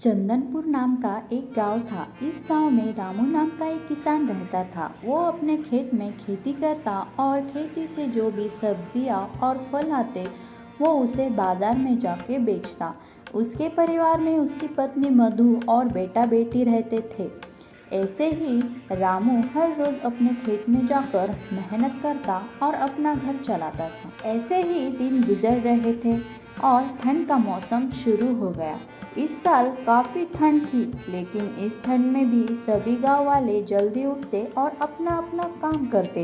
चंदनपुर नाम का एक गांव था। इस गांव में रामू नाम का एक किसान रहता था। वो अपने खेत में खेती करता और खेती से जो भी सब्जियां और फल आते वो उसे बाजार में जाके बेचता। उसके परिवार में उसकी पत्नी मधु और बेटा बेटी रहते थे। ऐसे ही रामू हर रोज अपने खेत में जाकर मेहनत करता और अपना घर चलाता था। ऐसे ही दिन गुजर रहे थे और ठंड का मौसम शुरू हो गया। इस साल काफ़ी ठंड थी, लेकिन इस ठंड में भी सभी गांव वाले जल्दी उठते और अपना अपना काम करते।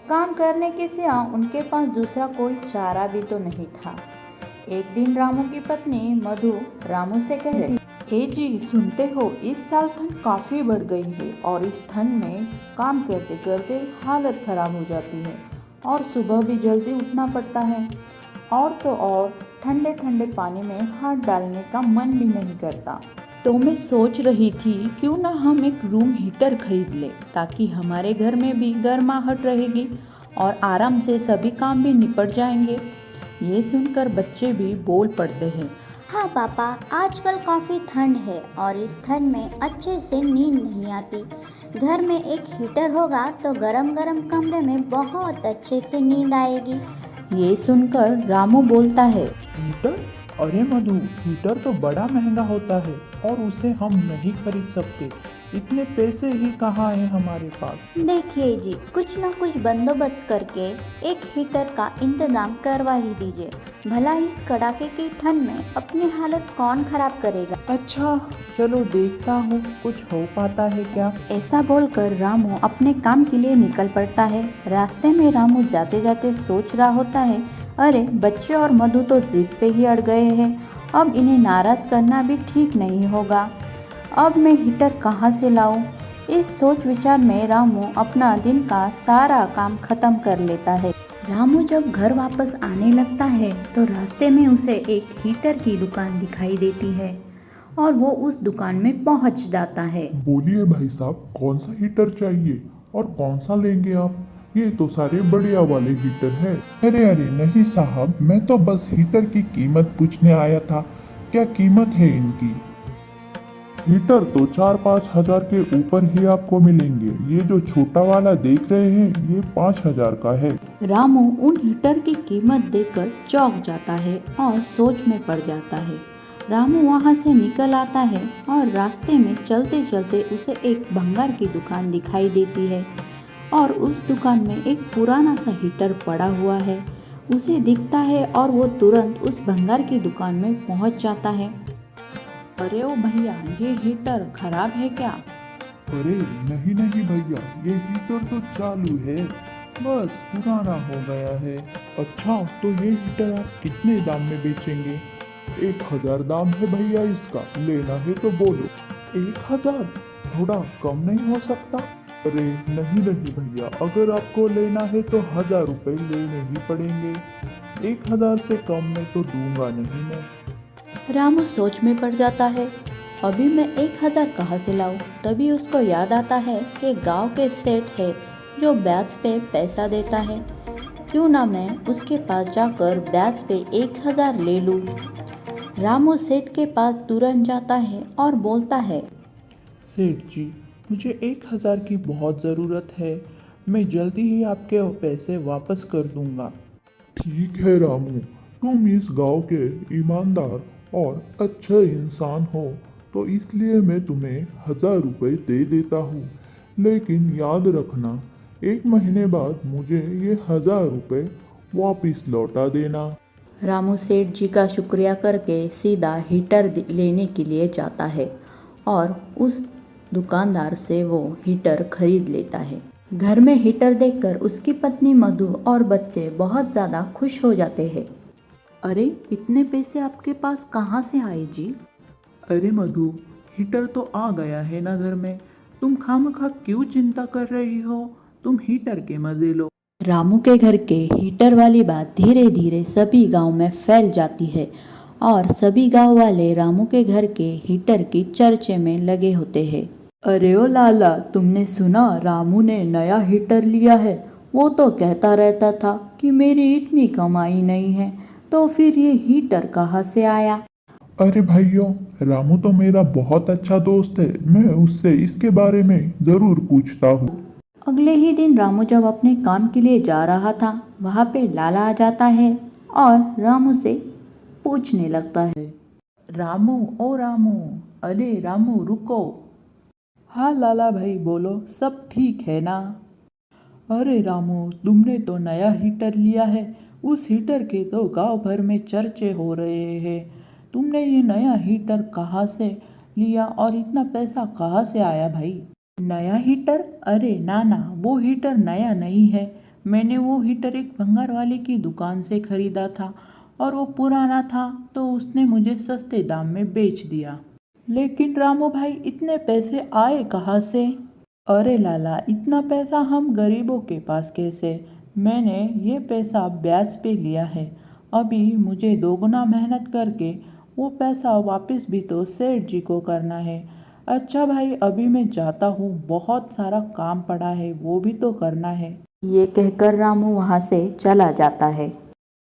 काम करने के सिवा उनके पास दूसरा कोई चारा भी तो नहीं था। एक दिन रामू की पत्नी मधु रामू से कहती, हे जी, सुनते हो इस साल ठंड काफ़ी बढ़ गई है और इस ठंड में काम करते करते हालत ख़राब हो जाती है और सुबह भी जल्दी उठना पड़ता है। और तो और ठंडे ठंडे पानी में हाथ डालने का मन भी नहीं करता। तो मैं सोच रही थी क्यों ना हम एक रूम हीटर खरीद लें, ताकि हमारे घर में भी गर्माहट रहेगी और आराम से सभी काम भी निपट जाएंगे। ये सुनकर बच्चे भी बोल पड़ते हैं, हाँ पापा, आजकल काफ़ी ठंड है और इस ठंड में अच्छे से नींद नहीं आती। घर में एक हीटर होगा तो गरम गरम कमरे में बहुत अच्छे से नींद आएगी। ये सुनकर रामू बोलता है, हीटर? अरे मधु, हीटर तो बड़ा महंगा होता है और उसे हम नहीं खरीद सकते। इतने पैसे ही कहाँ हैं हमारे पास। देखिए जी, कुछ न कुछ बंदोबस्त करके एक हीटर का इंतजाम करवा ही दीजिए। भला इस कड़ाके की ठंड में अपनी हालत कौन खराब करेगा। अच्छा, चलो देखता हूँ कुछ हो पाता है क्या। ऐसा बोलकर रामू अपने काम के लिए निकल पड़ता है। रास्ते में रामू जाते जाते सोच रहा होता है, अरे बच्चे और मधु तो जिद पे ही अड़ गए हैं। अब इन्हें नाराज करना भी ठीक नहीं होगा। अब मैं हीटर कहाँ से लाऊं? इस सोच विचार में रामू अपना दिन का सारा काम खत्म कर लेता है। रामू जब घर वापस आने लगता है तो रास्ते में उसे एक हीटर की दुकान दिखाई देती है और वो उस दुकान में पहुंच जाता है। बोलिए भाई साहब, कौन सा हीटर चाहिए और कौन सा लेंगे आप? ये तो सारे बढ़िया वाले हीटर है। अरे अरे नहीं साहब, मैं तो बस हीटर की कीमत पूछने आया था। क्या कीमत है इनकी? हीटर तो 4-5 हजार के ऊपर ही आपको मिलेंगे। ये जो छोटा वाला देख रहे हैं ये 5,000 का है। रामू उन हीटर की कीमत देखकर चौंक जाता है और सोच में पड़ जाता है। रामू वहाँ से निकल आता है और रास्ते में चलते चलते उसे एक भंगार की दुकान दिखाई देती है और उस दुकान में एक पुराना सा हीटर पड़ा हुआ है। उसे दिखता है और वो तुरंत उस भंगार की दुकान में पहुँच जाता है। अरे ओ भैया, ये हीटर खराब है क्या? अरे नहीं नहीं भैया, ये हीटर तो चालू है, बस पुराना हो गया है। अच्छा, तो ये हीटर आप कितने दाम में बेचेंगे? 1,000 दाम है भैया इसका, लेना है तो बोलो। 1,000? थोड़ा कम नहीं हो सकता? अरे नहीं नहीं भैया, अगर आपको लेना है तो 1,000 रुपये लेने ही पड़ेंगे। 1,000 से कम में तो दूंगा नहीं मैं। रामू सोच में पड़ जाता है, अभी मैं 1,000 कहाँ से लाऊं? तभी उसको याद आता है कि गांव के सेठ है जो ब्याज पे पैसा देता है। क्यों ना मैं उसके पास जाकर ब्याज पे 1,000 ले लूं। रामू सेठ के पास तुरंत जाता है और बोलता है, सेठ जी, मुझे 1,000 की बहुत ज़रूरत है। मैं जल्दी ही आपके पैसे वापस कर दूंगा। ठीक है रामू, तुम इस गांव के ईमानदार और अच्छे इंसान हो तो इसलिए मैं तुम्हें 1,000 रुपये दे देता हूँ। लेकिन याद रखना, 1 महीने बाद मुझे ये 1,000 रुपये वापस लौटा देना। रामू सेठ जी का शुक्रिया करके सीधा हीटर लेने के लिए जाता है और उस दुकानदार से वो हीटर खरीद लेता है। घर में हीटर देखकर उसकी पत्नी मधु और बच्चे बहुत ज़्यादा खुश हो जाते हैं। अरे इतने पैसे आपके पास कहाँ से आए जी? अरे मधु, हीटर तो आ गया है ना घर में। तुम खामखा क्यों चिंता कर रही हो? तुम हीटर के मजे लो। रामू के घर के हीटर वाली बात धीरे धीरे सभी गांव में फैल जाती है और सभी गांव वाले रामू के घर के हीटर की चर्चे में लगे होते हैं। अरे ओ लाला, तुमने सुना रामू ने नया हीटर लिया है? वो तो कहता रहता था कि मेरी इतनी कमाई नहीं है, तो फिर ये हीटर कहाँ से आया? अरे भाइयों, रामू तो मेरा बहुत अच्छा दोस्त है, मैं उससे इसके बारे में ज़रूर पूछता हूँ। अगले ही दिन रामू जब अपने काम के लिए जा रहा था, वहाँ पे लाला आ जाता है और रामू से पूछने लगता है। रामू, ओ रामू, अरे रामू रुको। हाँ लाला भाई बोलो, सब ठीक है ना? अरे रामू, तुमने तो नया हीटर लिया है, उस हीटर के तो गांव भर में चर्चे हो रहे हैं। तुमने ये नया हीटर कहाँ से लिया और इतना पैसा कहाँ से आया भाई? नया हीटर? अरे ना ना, वो हीटर नया नहीं है। मैंने वो हीटर एक भंगार वाले की दुकान से खरीदा था और वो पुराना था तो उसने मुझे सस्ते दाम में बेच दिया। लेकिन रामू भाई, इतने पैसे आए कहाँ से? अरे लाला, इतना पैसा हम गरीबों के पास कैसे? मैंने ये पैसा ब्याज पे लिया है। अभी मुझे दोगुना मेहनत करके वो पैसा वापस भी तो सेठ जी को करना है। अच्छा भाई, अभी मैं जाता हूँ, बहुत सारा काम पड़ा है, वो भी तो करना है। ये कहकर रामू वहाँ से चला जाता है।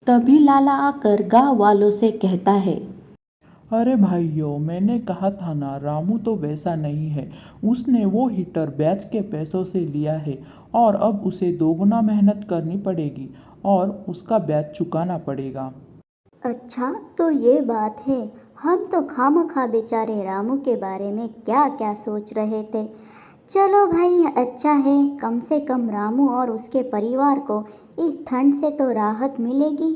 तभी लाला आकर गांव वालों से कहता है। अरे भाइयों, मैंने कहा था ना, रामू तो वैसा नहीं है। उसने वो हीटर ब्याज के पैसों से लिया है और अब उसे दोगुना मेहनत करनी पड़ेगी और उसका ब्याज चुकाना पड़ेगा। अच्छा, तो ये बात है। हम तो खामखा बेचारे रामू के बारे में क्या क्या सोच रहे थे। चलो भाई, अच्छा है, कम से कम रामू और उसके परिवार को इस ठंड से तो राहत मिलेगी।